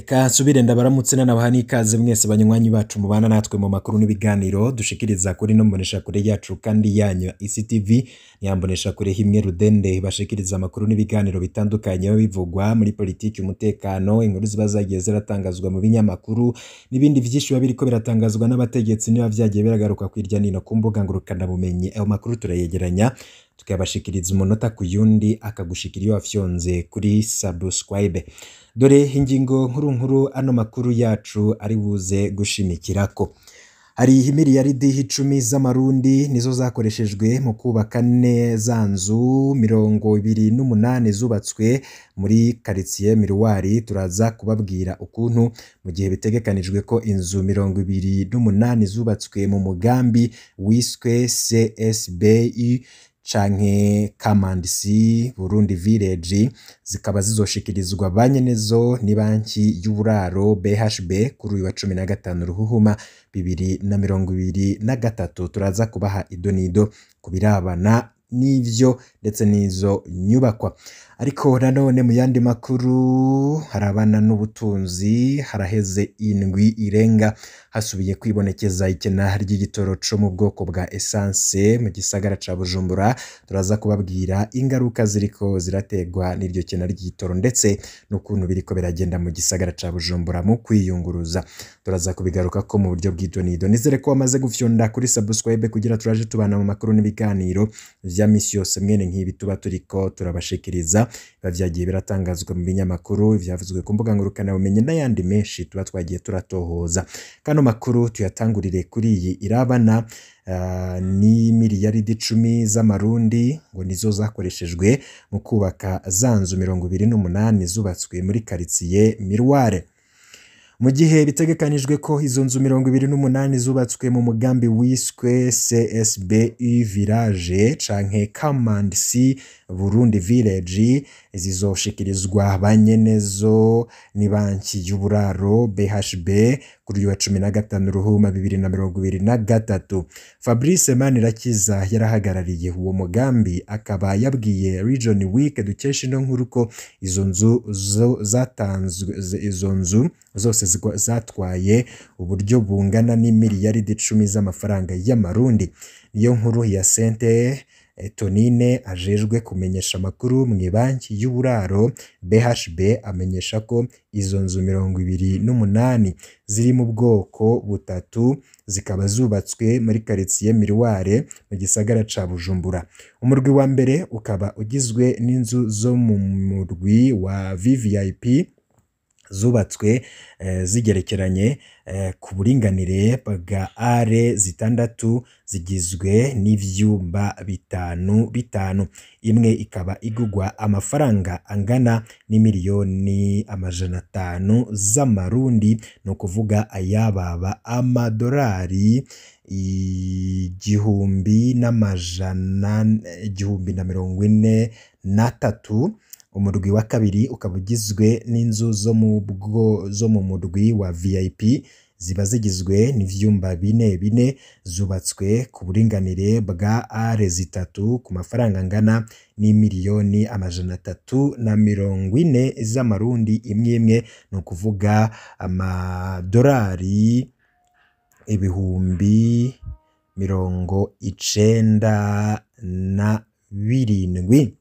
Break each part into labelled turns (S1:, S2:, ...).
S1: Reka nsubire ndabaramutse nanabaha n'ikaze mwese banywanyi bacu mubana natwe mu makuru n'ibiganiro dushikiriza kuri no mboneshakure yacu kandi yanyu ICTV niyamboneshakure himwe rudende bashikiriza amakuru n'ibiganiro bitandukanye bivugwa muri politiki, umutekano, inkuru ziba zagiye ziratangazwa mu binyamakuru n'ibindi vyinshi biba biriko biratangazwa n'abategetsi niba vyagiye biragaruka kwirya nino ku mbuga ngurukana bumenyi. Ayo makuru turayegeranya tukabashikiriza umunota ku yundi akagushikira iyo wafyonze kuri subscribe. Dore ingingo nkuru ano makuru yacu ari buze gushimikirako. Hari imiliyaridi 10 z'amarundi nizo zakoreshejwe mu kubaka neza nzu 28 zubatswe muri quartier Miruwari. Turaza kubabwira ukuntu mu gihe bitegekanijwe ko inzu 28 zubatswe mu mugambi wiswe CSBI canke Kamandisi Burundi Village zikaba zizoshikirizwa banyenezo ni banki y'uburaro BHB kuri uyu wa 15 Ruhuhuma 2023. Turaza kubaha idonido kubirabana n'ivyo ndetse n'izo nyubakwa. Ariko nanone mu yandi makuru harabana n'ubutunzi haraheze indwi irenga hasubiye kwibonekeza ikena ry'igitoro co mu bwoko bwa essence mu gisagara ca Bujumbura. Turaza kubabwira ingaruka ziriko zirategwa n'iryo kena ry'igitoro ndetse n'ukuntu biriko biragenda mu gisagara ca Bujumbura mu kwiyunguruza. Turaza kubigaruka ko mu buryo bw'idonido. Nizere ko wamaze gufyonda kuri subscribe kugira turaje tubana mu makuru n'ibiganiro vya misi yose mwene nk'ibi tuba turiko turabashikiriza bavyagiye biratangazwa mu binyamakuru vyavuzwe ku mbuga ngurukana bumenyi n'ayandi menshi tuba twagiye turatohoza. Kano makuru tuyatangurire kuri iyi irabana ni miliyaridi 10 z'amarundi ngo nizo zakoreshejwe mu kubaka za nzu 28 zubatswe muri quartier Miruware. Mu gihe bitegekanijwe ko izo nzu 28 zubatswe mu mugambi wiswe CSBI Village canke Kamandisi Burundi Village zizoshikirizwa banyenezo ni banki y'uburaro BHB kuri uyu wa 15 Ruhuma 2023. Fabrice Manirakiza yarahagarariye uwo mugambi akaba yabwiye Region Week dukesha ino nkuru ko izo nzu zatanzwe zose zatwaye uburyo bungana n'imiliyaridi 10 z'amafaranga y'amarundi. Niyo nkuru ya Sente Tonine ajejwe kumenyesha amakuru mu banki y'uburaro BHB amenyesha ko izo nzu 28 ziri mu bwoko butatu zikaba zubatswe muri quartier Miruware mu gisagara ca Bujumbura. Umurwi wa mbere ukaba ugizwe n'inzu zo mu murwi wa VVIP zubatswe zigerekeranye ku buringanire bwa are zitandatu zigizwe n'ivyumba bitanu. Imwe ikaba igugwa amafaranga angana n'imiliyoni 500 z'amarundi, no kuvuga ayababa amadolari 1,143. Umurwi wa kabiri ukaba ugizwe n'inzu zo mu murwi wa VIP ziba zigizwe n'ivyumba 4 zubatswe ku buringanire bwa are zitatu ku mafaranga angana n'imiliyoni 340 z'amarundi imwe, no kuvuga amadolari 97,000.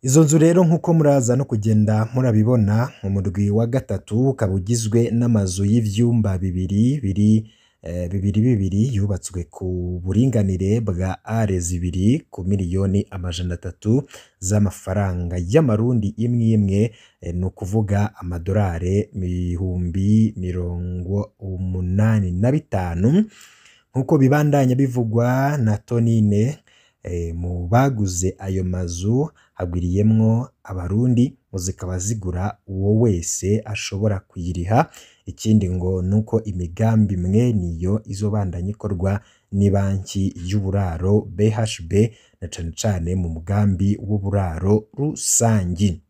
S1: Izo nzu rero nkuko muraza no kugenda murabibona mu murwi wa gatatu ukaba ugizwe n'amazu y'ivyumba bibiri yubatswe ku buringanire bwa are zibiri ku miliyoni 300 z'amafaranga y'amarundi imwe, no kuvuga amadolari 85,000 nkuko bibandanya bivugwa na Tonine. Mu baguze ayo mazu hagwiriyemwo abarundi, zikaba zigura uwo wese ashobora kuyiriha. Ikindi ngo nuko imigambi mweniyo izobandanya ikorwa ni banki y'uburaro BHB na cane mu mugambi w'uburaro rusangi.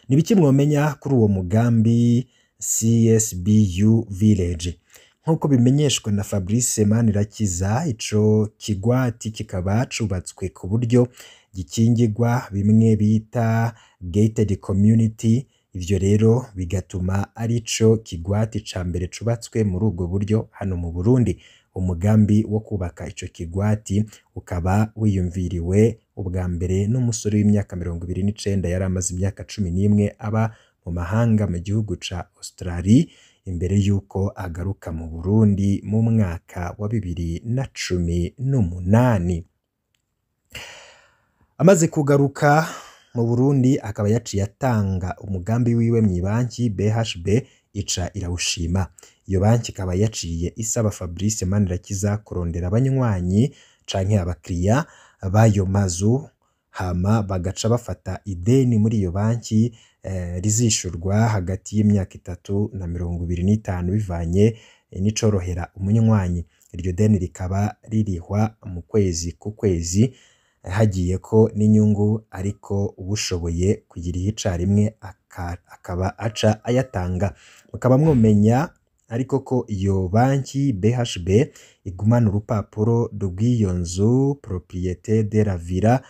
S1: Nibiki mwomenya kuri uwo mugambi CSBU Village? Nkuko bimenyeshwa na Fabrice Manirakiza, ico kigwati kikaba cubatswe ku buryo gikingirwa bimwe bita gated community. ivyo rero bigatuma arico kigwati ca mbere cubatswe muri ubwo buryo hano mu Burundi. Umugambi wo kubaka ico kigwati ukaba wiyumviriwe ubwa mbere n'umusore w'imyaka 29 yari amaze imyaka 11 aba mu mahanga mu gihugu ca Australia imbere yuko agaruka mu Burundi mu mwaka wa 2018. Amaze kugaruka mu Burundi akaba yaciye atanga umugambi wiwe mw'ibanki BHB ica irawushima. Iyo banki ikaba yaciye isaba Fabrice Manirakiza kurondera abanywanyi canke abakiriya bayo mazu, hama bagaca bafata ideni muri iyo banki rizishurwa hagati y'imyaka 3 na 25 bivanye n'icorohera umunywanyi. Iryo deni rikaba ririhwa mu kwezi ku kwezi hagiye ko n'inyungu, ariko ubushoboye kugiriha icarimwe akaba aca ayatanga. Mukaba mwomenya ariko ko iyo banki BHB igumana urupapuro rw'iyo nzu propriété de la villa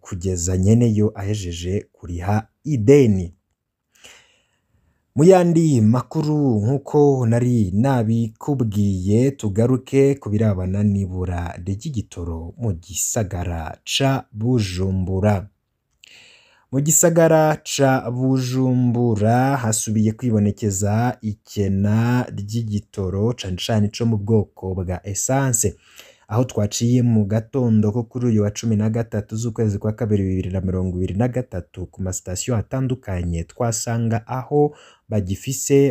S1: kugeza nyeneyo ahejeje kuriha ideni. Mu yandi makuru nk'uko nari nabikubwiye, tugaruke ku birabana n'ibura ry'igitoro mu gisagara ca Bujumbura. Mu gisagara ca Bujumbura hasubiye kwibonekeza ikena ry'igitoro cane cane co mu bwoko bwa essence, aho twaciye mu gatondo ko kuri uyu wa 13 z'ukwezi kwa kabiri 2023 ku masitasiyo atandukanye twasanga aho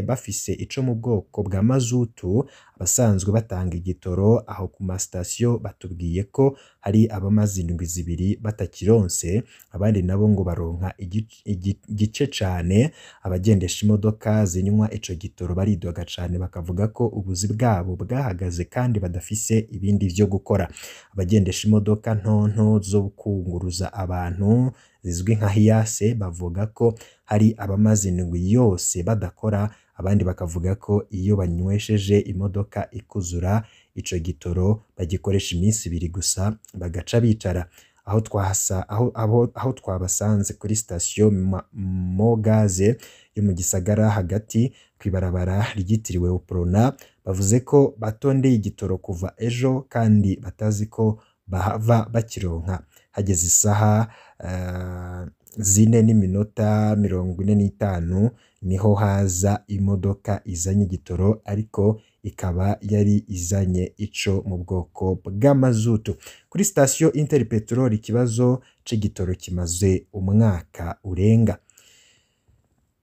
S1: bafise ico mu bwoko bwa mazutu abasanzwe batanga igitoro. Aho ku masitasiyo batubwiye ko hari abamaze indwi zibiri batakironse, abandi nabo ngo baronka igice cane. Abagendesha imodoka zinywa ico gitoro baridoga cane bakavuga ko ubuzi bwabo bwahagaze kandi badafise ibindi vyo gukora. Abagendesha imodoka ntonto zo kunguruza abantu zizwi nka hiyase bavuga ko hari abamaze indwi yose badakora, abandi bakavuga ko iyo banywesheje imodoka ikuzura ico gitoro bagikoresha iminsi 2 gusa bagaca bicara. Aho twabasanze kuri sitasiyo Mogaze yo mu gisagara hagati kwibarabara ryitiriwe Uprona, bavuze ko batondeye igitoro kuva ejo kandi batazi ko bahava bakironka. Hageze isaha 4:45 niho haza imodoka izanye igitoro, ariko ikaba yari izanye ico mu bwoko bw'amazutu. Kuri sitasiyo Interpetrol ikibazo c'igitoro kimaze umwaka urenga.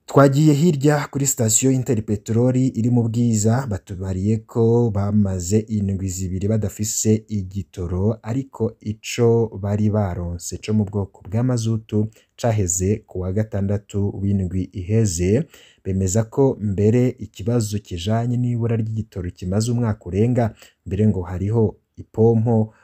S1: Twagiye hirya kuri sitasiyo Interpetrol iri mu Bwiza, batubariye ko bamaze indwi zibiri badafise igitoro, ariko ico bari baronse co mu bwoko bw'amazutu caheze ku wa 6 w'indwi iheze. Bemeza ko mbere ikibazo kijanye n'ibura ry'igitoro kimaze umwaka urenga, mbere ngo hariho ipompo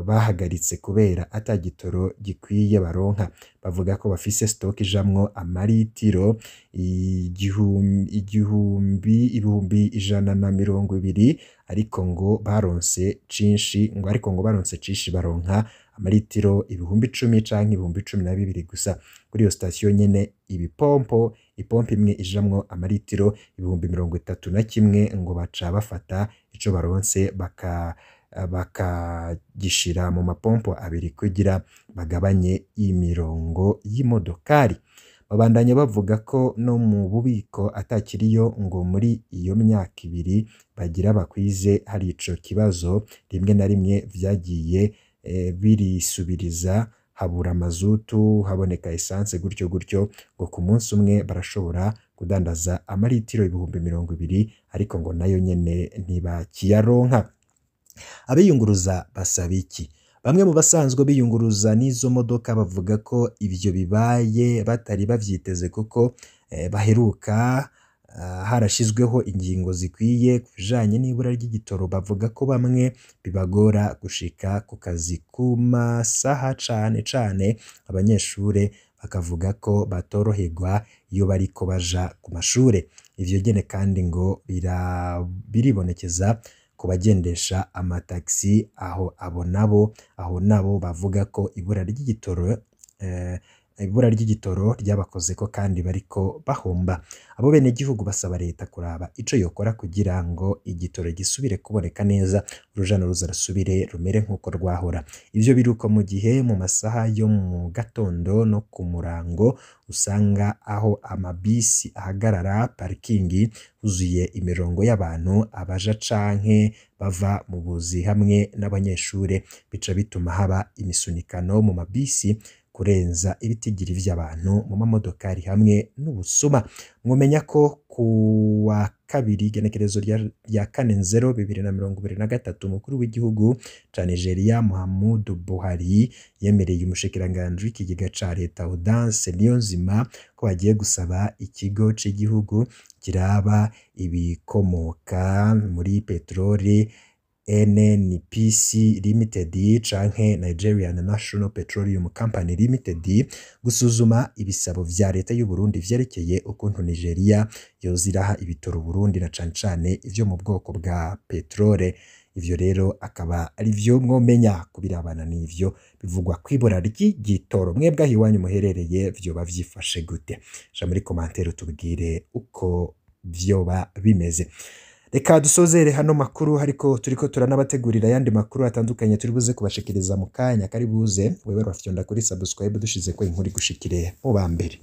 S1: bahagaritse kubera atagitoro gikwiye baronka. Bavuga ko bafise stock ijamwo amaritiro 1,120, ariko ngo baronse cinshi baronka amaritiro 10,000 canke 12,000 gusa. Kuri iyo sitasiyo nyene ipompo imwe ijamwo amaritiro 31,000 ngo baca bafata ico baronse bakagishira mu mapompo abiri kugira bagabanye imirongo y'imodokari. Babandanya bavuga ko no mu bubiko atakiriyo ngo muri iyo myaka 2 bagira bakwize hari ico kibazo. Rimwe na rimwe vyagiye birisubiriza, habura mazutu haboneka essence gutyo ngo ku munsi umwe barashobora kudandaza amaritiro 20,000, ariko ngo nayo nyene ntibakiyaronka. Abiyunguruza basaba iki? Bamwe mu basanzwe biyunguruza n'izo modoka bavuga ko ivyo bibaye batari bavyiteze, kuko baheruka harashizweho ingingo zikwiye kujanye n'ibura ry'igitoro. Bavuga ko bamwe bibagora gushika ku kazi ku masaha, cane abanyeshure bakavuga ko batoroherwa iyo bariko baja ku mashure. Ivyo nyene kandi ngo biribonekeza ku bagendesha amataxi, aho nabo bavuga ko ibura ry'igitoro ibura ry'igitoro ryabakozeko kandi bariko bahomba. Abo bene gihugu basaba leta kuraba ico yokora kugira ngo igitoro gisubire kuboneka neza, uruja n'uruza rusubire rumere nk'uko rwahora. Ivyo biruko mu gihe mu masaha yo mu gatondo no ku murango usanga aho amabisi ahagarara parikingi huzuye imirongo y'abantu abaja canke bava mu buzi hamwe n'abanyeshure, bica bituma haba imisunikano mu mabisi kurenza ibitigiri vy'abantu mu mamodokari hamwe n'ubusuma. Mwomenya ko kuwa kabiri igenekerezo rya 4/0/2023 umukuru w'igihugu ca Nigeria Muhammadu Buhari yemereye umushikiranganji w'ikigega ca leta Audace Niyonzima ko bagiye gusaba ikigo c'igihugu kiraba ibikomoka muri peteroli NNPC Limited canke Nigerian National Petroleum Company Limited gusuzuma ibisabo vya leta y'u Burundi vyerekeye ukuntu Nigeria yoziraha ibitoro Burundi na cane cane ivyo mu bwoko bwa petrole. Ivyo rero akaba ari vyo mwomenya kubirabana n'ivyo bivugwa kwibura ry'igitoro. Mwebwe aho iwanyu muherereye vyoba vyifashe gute? Ja muri commentaire tubwire uko vyoba bimeze. Reka dusozere hano makuru, ariko turiko turanabategurira yandi makuru atandukanye turi buze kubashikiriza mu kanya kari buze. Wewe rafyonda kuri subscribe dushize ko inkuru gushikire mu bambere.